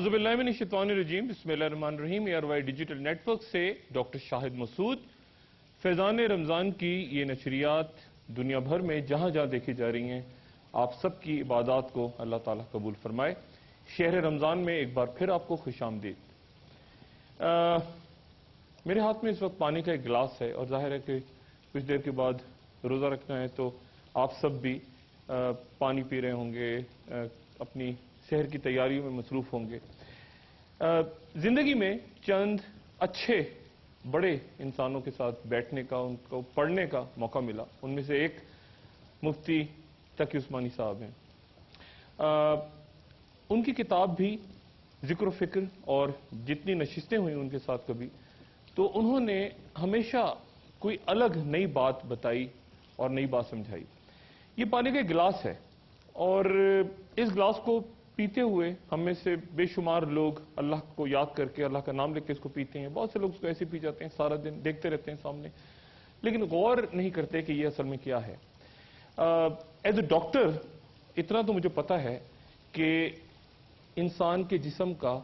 औज़ुबिल्लाहिमिनश्शैतानिर्रजीम बिस्मिल्लाहिर्रहमानिर्रहीम ARY digital network से doctor Shahid Masood. Faizan Ramzan की ये नशरियात दुनिया भर में जहाँ जहाँ देखी जा रही हैं, आप सब की इबादत को अल्लाह ताला कबूल फरमाए। शहर रमज़ान में एक बार फिर आपको खुशामदीद। मेरे हाथ में इस वक्त पानी का एक गिलास है और जाहिर है कि कुछ देर के बाद रोज़ा रखना है, तो आप सब भी पानी पी रहे होंगे, अपनी शहर की तैयारियों में मसरूफ होंगे। जिंदगी में चंद अच्छे बड़े इंसानों के साथ बैठने का, उनको पढ़ने का मौका मिला। उनमें से एक मुफ्ती तकी उस्मानी साहब हैं। उनकी किताब भी जिक्र फिक्र और जितनी नशिस्तें हुई उनके साथ कभी, तो उन्होंने हमेशा कोई अलग नई बात बताई और नई बात समझाई। ये पानी का गिलास है और इस गिलास को पीते हुए हम में से बेशुमार लोग अल्लाह को याद करके, अल्लाह का नाम लेकर इसको पीते हैं। बहुत से लोग इसको ऐसे पी जाते हैं, सारा दिन देखते रहते हैं सामने, लेकिन गौर नहीं करते कि ये असल में क्या है। एज ए डॉक्टर इतना तो मुझे पता है कि इंसान के जिस्म का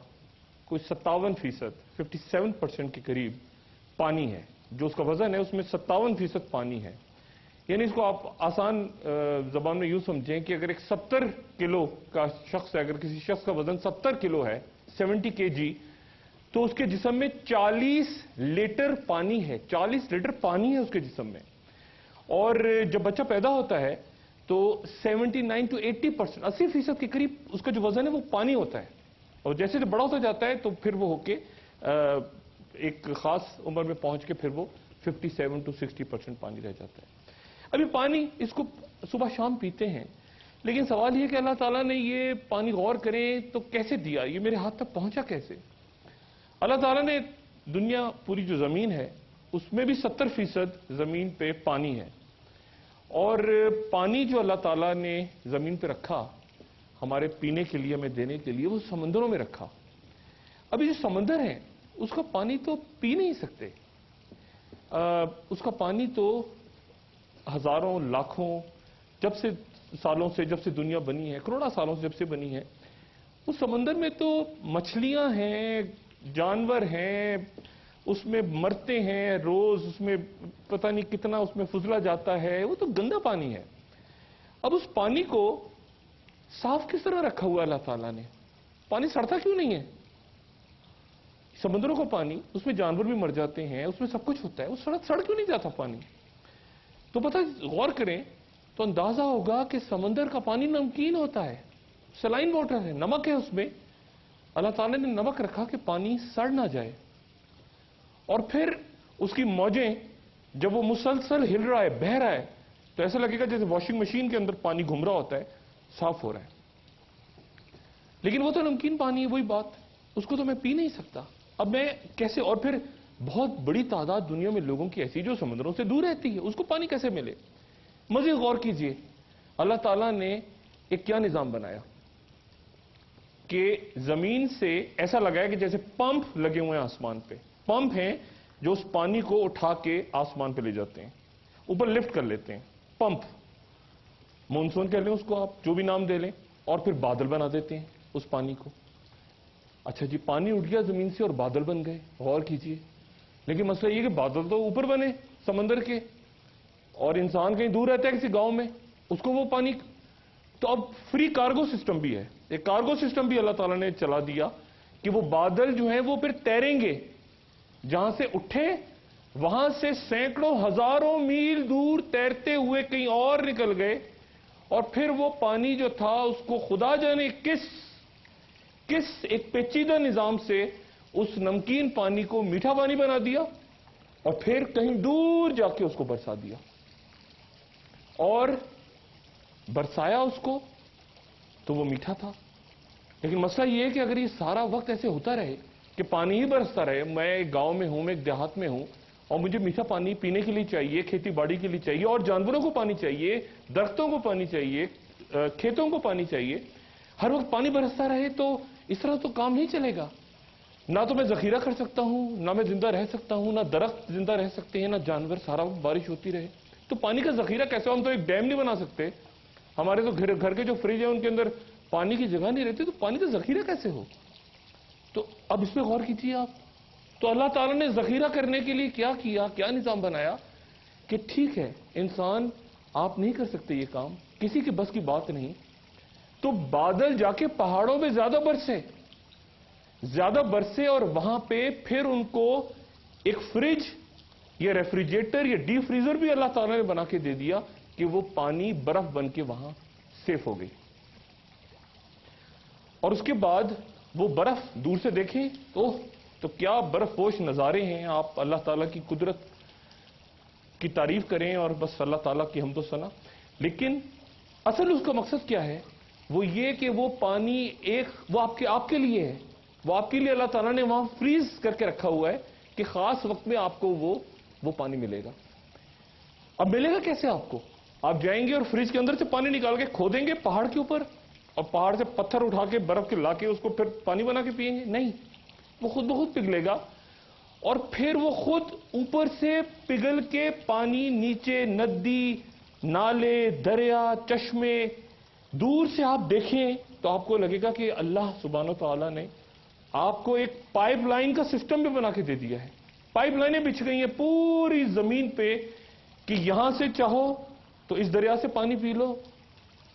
कोई 57%, 57% के करीब पानी है। जो उसका वजन है उसमें 57% पानी है। यानी इसको आप आसान जबान में यूं समझें कि अगर एक 70 किलो का शख्स है, अगर किसी शख्स का वजन 70 किलो है, 70 kg, तो उसके जिस्म में 40 लीटर पानी है। 40 लीटर पानी है उसके जिस्म में। और जब बच्चा पैदा होता है तो 79 to 80%, 80% के करीब उसका जो वजन है वो पानी होता है। और जैसे जब बड़ा होता जाता है तो फिर वो होके एक खास उम्र में पहुंच के फिर वो 57 to 60% पानी रह जाता है। अभी पानी इसको सुबह शाम पीते हैं, लेकिन सवाल ये कि अल्लाह ताला ने ये पानी गौर करें तो कैसे दिया, ये मेरे हाथ तक पहुंचा कैसे। अल्लाह ताला ने दुनिया पूरी जो जमीन है उसमें भी 70% जमीन पे पानी है, और पानी जो अल्लाह ताला ने जमीन पे रखा हमारे पीने के लिए, हमें देने के लिए, वो समंदरों में रखा। अभी जो समंदर है उसका पानी तो पी नहीं सकते। उसका पानी तो हजारों लाखों जब से दुनिया बनी है, करोड़ों सालों से जब से बनी है, उस समंदर में तो मछलियां हैं, जानवर हैं, उसमें मरते हैं रोज, उसमें पता नहीं कितना उसमें फुजला जाता है, वो तो गंदा पानी है। अब उस पानी को साफ किस तरह रखा हुआ अल्लाह ताला ने? पानी सड़ता क्यों नहीं है? समंदरों का पानी, उसमें जानवर भी मर जाते हैं, उसमें सब कुछ होता है, वो सड़ क्यों नहीं जाता पानी? तो पता गौर करें तो अंदाजा होगा कि समंदर का पानी नमकीन होता है, सलाइन वाटर है, नमक है उसमें। अल्लाह ताला ने नमक रखा कि पानी सड़ ना जाए। और फिर उसकी मौजें जब वो मुसलसल हिल रहा है, बह रहा है, तो ऐसा लगेगा जैसे वॉशिंग मशीन के अंदर पानी घूम रहा होता है, साफ हो रहा है। लेकिन वो तो नमकीन पानी है, वही बात, उसको तो मैं पी नहीं सकता। अब मैं कैसे? और फिर बहुत बड़ी तादाद दुनिया में लोगों की ऐसी जो समुद्रों से दूर रहती है, उसको पानी कैसे मिले? मजीद गौर कीजिए, अल्लाह ताला ने एक क्या निजाम बनाया कि जमीन से ऐसा लगाया कि जैसे पंप लगे हुए हैं आसमान पे। पंप हैं जो उस पानी को उठा के आसमान पे ले जाते हैं, ऊपर लिफ्ट कर लेते हैं। पंप, मानसून कह लें उसको, आप जो भी नाम दे लें, और फिर बादल बना देते हैं उस पानी को। अच्छा जी, पानी उठ गया जमीन से और बादल बन गए, गौर कीजिए। लेकिन मसला ये कि बादल तो ऊपर बने समंदर के, और इंसान कहीं दूर रहता है किसी गांव में, उसको वो पानी। तो अब फ्री कार्गो सिस्टम भी है, एक कार्गो सिस्टम भी अल्लाह ताला ने चला दिया कि वो बादल जो हैं वो फिर तैरेंगे, जहां से उठे वहां से सैकड़ों हजारों मील दूर तैरते हुए कहीं और निकल गए, और फिर वो पानी जो था उसको खुदा जाने किस एक पेचीदा निजाम से उस नमकीन पानी को मीठा पानी बना दिया, और फिर कहीं दूर जाके उसको बरसा दिया। और बरसाया उसको तो वो मीठा था। लेकिन मसला ये है कि अगर ये सारा वक्त ऐसे होता रहे कि पानी ही बरसता रहे, मैं एक गांव में हूं, मैं एक देहात में हूं, और मुझे मीठा पानी पीने के लिए चाहिए, खेती बाड़ी के लिए चाहिए, और जानवरों को पानी चाहिए, दरख्तों को पानी चाहिए, खेतों को पानी चाहिए, हर वक्त पानी बरसता रहे, तो इस तरह तो काम नहीं चलेगा। ना तो मैं जखीरा कर सकता हूं, ना मैं जिंदा रह सकता हूं, ना दरख्त जिंदा रह सकते हैं, ना जानवर, सारा वक्त बारिश होती रहे। तो पानी का जखीरा कैसे? हम तो एक डैम नहीं बना सकते, हमारे तो घर के जो फ्रिज है उनके अंदर पानी की जगह नहीं रहती, तो पानी का जखीरा कैसे हो? تو اب اس پہ غور کیجیے آپ. تو اللہ تعالیٰ نے ذخیرہ کرنے کے لیے کیا کیا, کیا نظام بنایا کہ ٹھیک ہے انسان آپ نہیں کر سکتے یہ کام, کسی کے بس کی بات نہیں, تو بادل جا کے پہاڑوں میں زیادہ برسے اور وہاں پہ پھر ان کو ایک فریج یا ریفریجریٹر یا ڈی فریزر بھی اللہ تعالیٰ نے بنا کے دے دیا کہ وہ پانی برف بن کے وہاں سیف ہو گئی. اور اس کے بعد وہ برف دور سے دیکھیں تو کیا برف پوش نظارے ہیں. آپ اللہ تعالیٰ کی قدرت کی تعریف کریں اور بس اللہ تعالیٰ کی حمد و ثنا. لیکن اصل اس کا مقصد کیا ہے, وہ یہ کہ وہ پانی وہ آپ کے لیے ہے, وہ آپ کے لیے اللہ تعالیٰ نے وہاں فریز کر کے رکھا ہوا ہے کہ خاص وقت میں آپ کو وہ پانی ملے گا. اب ملے گا کیسے آپ کو؟ آپ جائیں گے اور فریج کے اندر سے پانی نکال کے کھودیں گے پہاڑ کے اوپر اور پہاڑ سے پتھر اٹھا کے برف کے لا کے اس کو پھر پانی بنا کے پیئیں گے؟ نہیں, وہ خود بخود پگھلے گا اور پھر وہ خود اوپر سے پگھل کے پانی نیچے ندی, نالے, دریا, چشمے دور سے آپ دیکھیں تو آپ کو لگے گا کہ اللہ سبحانہ و تعالیٰ نے آپ کو ایک پائپ لائن کا سسٹم بھی بنا کے دے دیا ہے. پائپ لائنیں بچھ گئی ہیں پوری زمین پہ کہ یہاں سے چاہو تو اس دریا سے پانی پی لو,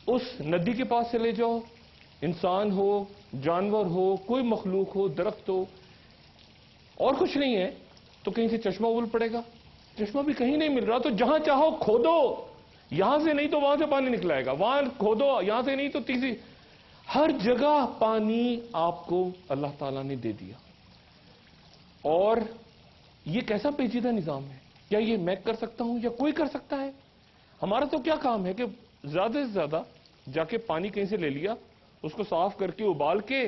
اس ندی کے پاس چلے جاؤ, انسان ہو, جانور ہو, کوئی مخلوق ہو, درخت ہو, اور کچھ نہیں ہے تو کہیں سے چشمہ ابل پڑے گا. چشمہ بھی کہیں نہیں مل رہا تو جہاں چاہو کھودو, یہاں سے نہیں تو وہاں سے پانی نکلائے گا, وہاں کھودو یہاں سے نہیں تو تیسری, ہر جگہ پانی آپ کو اللہ تعالیٰ نے دے دیا. اور یہ کیسا پیچیدہ نظام ہے, کیا یہ میں کر سکتا ہوں یا کوئی کر سکتا ہے؟ ہمارا تو کیا کام ہے کہ زیادہ سے زیادہ جا کے پانی کہیں سے لے لیا, اس کو صاف کر کے ابال کے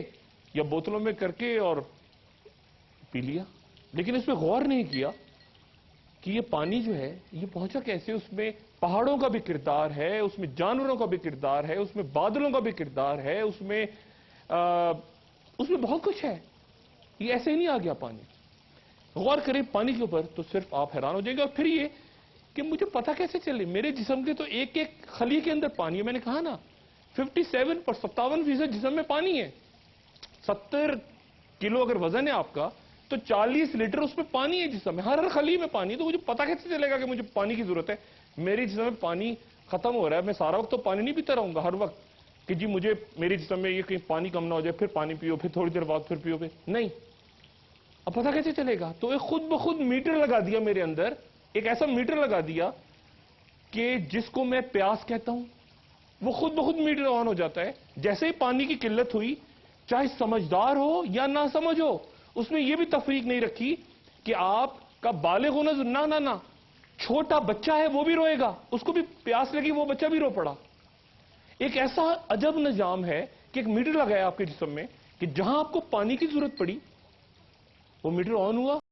یا بوتلوں میں کر کے اور پی لیا. لیکن اس پہ غور نہیں کیا کہ یہ پانی جو ہے یہ پہنچا کیسے. اس میں پہاڑوں کا بھی کردار ہے, اس میں جانوروں کا بھی کردار ہے, اس میں بادلوں کا بھی کردار ہے, اس میں بہت کچھ ہے. یہ ایسے ہی نہیں آ گیا پانی. غور کریں پانی کے اوپر تو صرف آپ حیران ہو جائیں گے. اور پھر یہ کہ مجھے پتہ کیسے چلے, میرے جسم کے تو ایک ایک خلی کے اندر پانی ہے. میں نے کہا نا 57% جسم میں پانی ہے. 70 کلو اگر وزن ہے آپ کا تو 40 لیٹر اس میں پانی ہے جسم میں, ہر خلی میں پانی ہے. تو مجھے پتہ کیسے چلے گا کہ مجھے پانی کی ضرورت ہے؟ میرے جسم میں پانی ختم ہو رہا ہے, میں سارا وقت تو پانی نہیں پیتا رہوں گا ہر وقت کہ جی مجھے میرے جسم میں یہ کہیں پانی کم نہ ہو جائے پھر پانی پیو, پھر تھوڑی دیر بعد پھر پیو. نہیں, اب پتہ کیسے چلے گا؟ تو ایک خود بخود میٹر لگا دیا میرے اندر, ایک ایسا میٹر لگا دیا کہ جس کو میں پیاس کہتا ہوں وہ خود بخود میٹر آن ہو جاتا ہے. جیسے ہی پانی کی قلت ہوئی, چاہے سمجھدار ہو یا نہ سمجھ ہو, اس میں یہ بھی تفریق نہیں رکھی کہ آپ کا بالغ ہونا نہ چھوٹا بچہ ہے وہ بھی روئے گا, اس کو بھی پیاس لگی وہ بچہ بھی رو پڑا. ایک ایسا عجب نظام ہے کہ ایک میٹر لگایا آپ کے جسم میں کہ جہاں آپ کو پانی کی ضرورت پڑی وہ میٹر آن ہوا